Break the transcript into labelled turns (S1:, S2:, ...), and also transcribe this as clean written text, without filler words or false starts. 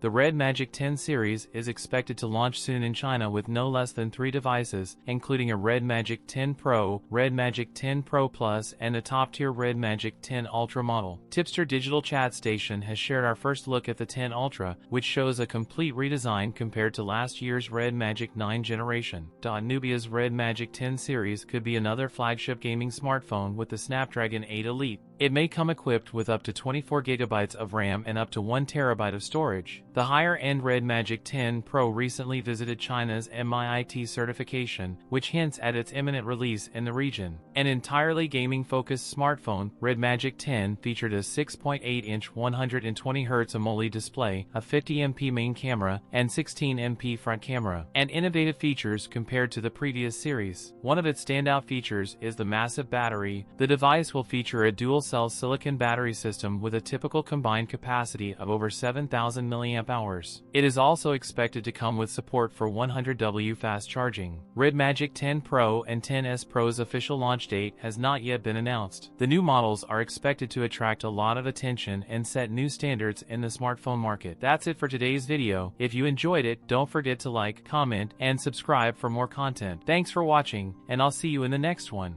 S1: The RedMagic 10 series is expected to launch soon in China with no less than 3 devices, including a RedMagic 10 Pro, RedMagic 10 Pro Plus, and a top-tier RedMagic 10 Ultra model. Tipster Digital Chat Station has shared our first look at the 10 Ultra, which shows a complete redesign compared to last year's RedMagic 9 generation. Nubia's RedMagic 10 series could be another flagship gaming smartphone with the Snapdragon 8 Elite. It may come equipped with up to 24 GB of RAM and up to 1 TB of storage. The higher-end RedMagic 10 Pro recently visited China's MIIT certification, which hints at its imminent release in the region. An entirely gaming-focused smartphone, RedMagic 10 featured a 6.8-inch 120Hz AMOLED display, a 50MP main camera, and 16MP front camera, and innovative features compared to the previous series. One of its standout features is the massive battery. The device will feature a dual-cell silicon battery system with a typical combined capacity of over 7,000 mAh. It is also expected to come with support for 100W fast charging. RedMagic 10 Pro and 10s Pro's official launch date has not yet been announced. The new models are expected to attract a lot of attention and set new standards in the smartphone market. That's it for today's video. If you enjoyed it, don't forget to like, comment, and subscribe for more content. Thanks for watching, and I'll see you in the next one.